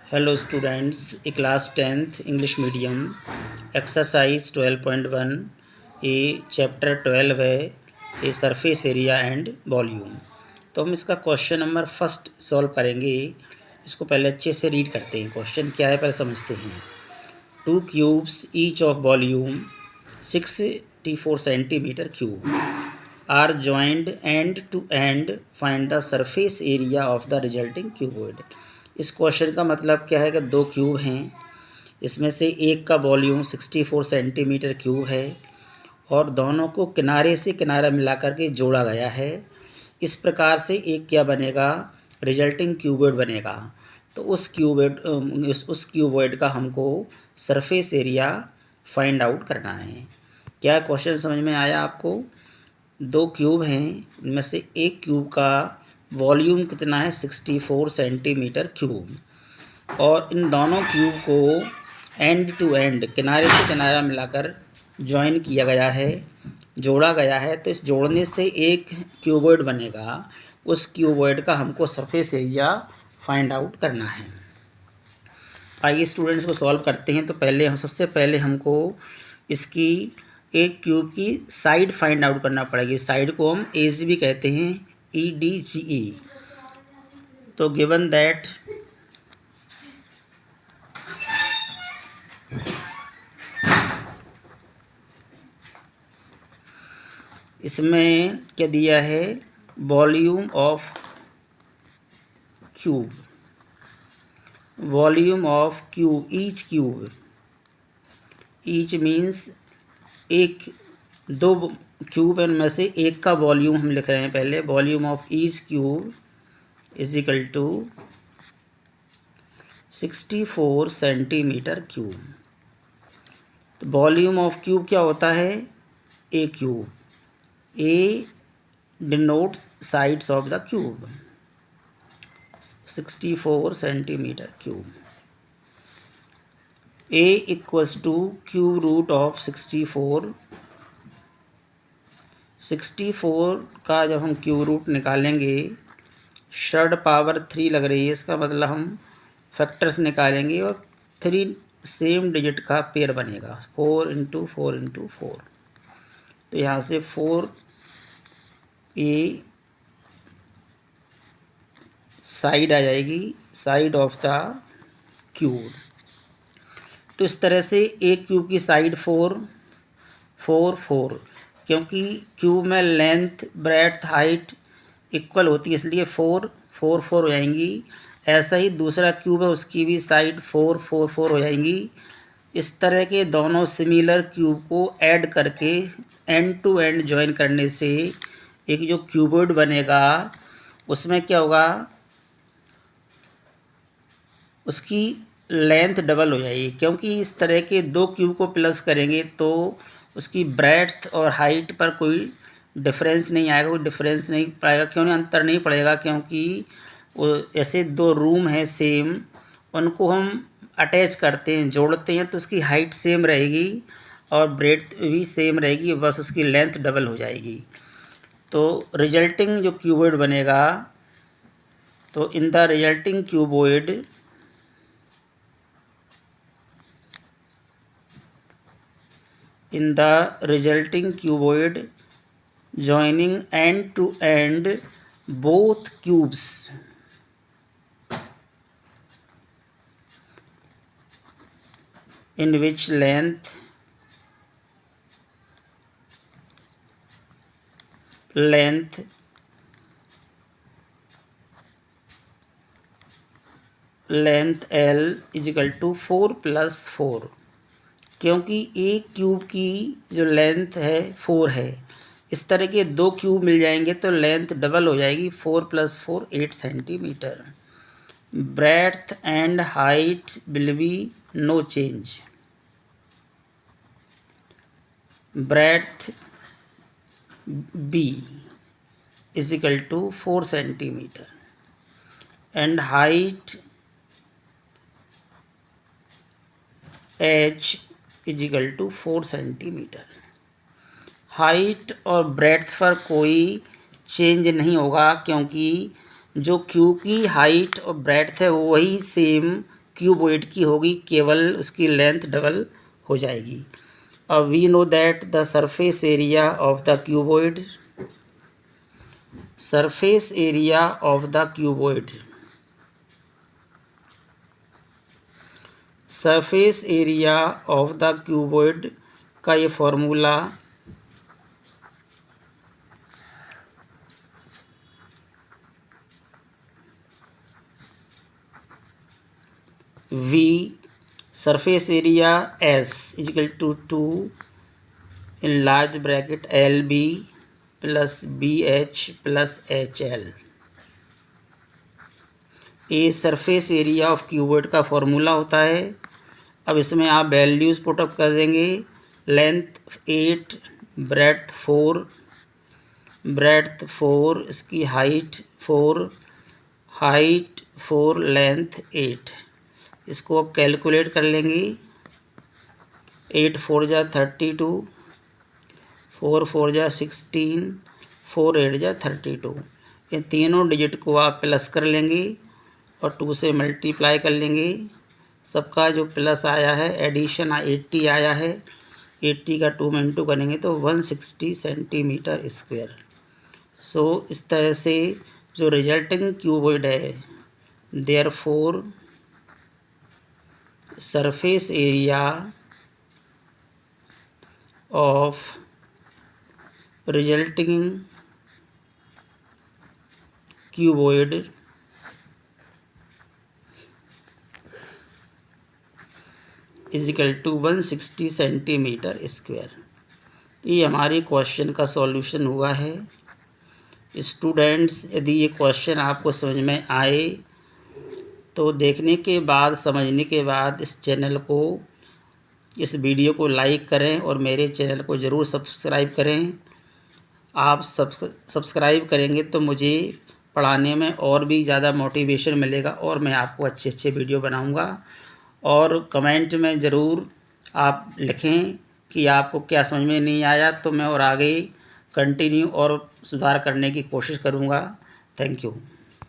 Hello students, a class 10th English medium exercise 12.1 a chapter 12 है a surface area and volume. तो हम इसका question number first solve करेंगे। इसको पहले अच्छे से रीड करते हैं। क्वेश्चन क्या है पहले समझते हैं। Two cubes each of volume 64 centimetre cube are joined end to end, find the surface area of the resulting cuboid. इस क्वेश्चन का मतलब क्या है कि दो क्यूब हैं, इसमें से एक का वॉल्यूम 64 सेंटीमीटर क्यूब है और दोनों को किनारे से किनारा मिलाकर के जोड़ा गया है। इस प्रकार से एक क्या बनेगा, रिजल्टिंग क्यूबॉइड बनेगा। तो उस क्यूबॉइड का हमको सरफेस एरिया फाइंड आउट करना है। क्या क्वेश्चन समझ में आया आपको? दो क्यूब हैं, इनमें से एक क्यूब का वॉल्यूम कितना है, 64 सेंटीमीटर क्यूब, और इन दोनों क्यूब को एंड टू एंड, किनारे से किनारा मिलाकर जॉइन किया गया है, जोड़ा गया है। तो इस जोड़ने से एक क्यूबॉइड बनेगा। उस क्यूबॉइड का हमको सरफेस एरिया फाइंड आउट करना है। आइए स्टूडेंट्स को सॉल्व करते हैं। तो सबसे पहले हमको इसकी एक क्यूब की साइड फाइंड आउट करना पड़ेगी। साइड को हम एज भी कहते हैं, EDGE। तो गिवन दैट इसमें क्या दिया है, volume of cube, volume of cube, each means एक, दो क्यूब में से एक का वॉल्यूम हम लिख रहे हैं। पहले volume of each cube is equal to 64 centimetre cube. तो वॉल्यूम ऑफ क्यूब क्या होता है, a cube. A denotes sides of the cube, 64 centimetre cube. A equals to cube root of 64। 64 का जब हम क्यूब रूट निकालेंगे, षड पावर 3 लग रही है, इसका मतलब हम फैक्टर्स निकालेंगे और 3 सेम डिजिट का पेयर बनेगा, 4 इंटू 4 इंटू 4। तो यहाँ से 4 ए साइड आ जाएगी, साइड ऑफ द क्यूब। तो इस तरह से एक क्यूब की साइड 4 4 4, क्योंकि क्यूब में लेंथ ब्रेड्थ हाइट इक्वल होती है, इसलिए 4 4 4 हो जाएंगी। ऐसा ही दूसरा क्यूब है, उसकी भी साइड 4 4 4 हो जाएंगी। इस तरह के दोनों सिमिलर क्यूब को ऐड करके एंड टू एंड जॉइन करने से एक जो क्यूबॉइड बनेगा, उसमें क्या होगा, उसकी लेंथ डबल हो जाएगी। क्योंकि इस तरह के दो क्यूब को प्लस करेंगे तो उसकी ब्रेड्थ और हाइट पर कोई डिफरेंस नहीं आएगा, कोई डिफरेंस नहीं पड़ेगा। क्यों नहीं, अंतर नहीं पड़ेगा, क्योंकि वो ऐसे दो रूम हैं सेम, उनको हम अटैच करते हैं, जोड़ते हैं, तो उसकी हाइट सेम रहेगी और ब्रेड्थ भी सेम रहेगी, बस उसकी लेंथ डबल हो जाएगी। तो रिजल्टिंग जो क्यूबॉइड बनेगा, तो in the resulting cuboid joining end to end both cubes in which length L is equal to 4 plus 4। क्योंकि एक क्यूब की जो लेंथ है 4 है, इस तरह के दो क्यूब मिल जाएंगे तो लेंथ डबल हो जाएगी, 4 + 4 8 centimetre. Breadth and height will be no change. Breadth B is equal to 4 centimetre and height H is equal to 4 centimetre. Height और ब्रेड्थ पर कोई चेंज नहीं होगा, क्योंकि जो क्यूब की हाइट और ब्रेड्थ है वो वही सेम क्यूबॉइड की होगी, केवल उसकी लेंथ डबल हो जाएगी। अब we know that the surface area of the cuboid, surface area of the cuboid, surface area of the cuboid का ये formula V surface area S is equal to 2 in large bracket LB plus BH plus HL। ये surface area of cuboid का formula होता है। अब इसमें आप values put up कर देंगे। लेंथ 8, ब्रेड्थ 4, इसकी हाइट 4, लेंथ 8। इसको आप कैलकुलेट कर लेंगे। 8 4 जा 32, 4 4 जा 16, 4 8 जा 32। ये तीनों डिजिट को आप प्लस कर लेंगे और 2 से मल्टीप्लाई कर लेंगे। सबका जो प्लस आया है, एडिशन 80 आया है, 80 का 2 में इंटू करेंगे तो 160 सेंटीमीटर स्क्वायर। सो इस तरह से जो रिजल्टिंग क्यूबॉइड है, therefore surface area of resulting cuboid is equal to 160 centimetre square. ये हमारे क्वेश्चन का सॉल्यूशन हुआ है। स्टूडेंट्स, यदि ये क्वेश्चन आपको समझ में आए तो देखने के बाद, समझने के बाद इस चैनल को, इस वीडियो को लाइक करें और मेरे चैनल को ज़रूर सब्सक्राइब करें। आप सब्सक्राइब करेंगे तो मुझे पढ़ाने में और भी ज़्यादा मोटिवेशन मिलेगा और मैं आपको अच्छे अच्छे वीडियो बनाऊंगा। और कमेंट में ज़रूर आप लिखें कि आपको क्या समझ में नहीं आया, तो मैं और आगे कंटिन्यू और सुधार करने की कोशिश करूंगा। Thank you.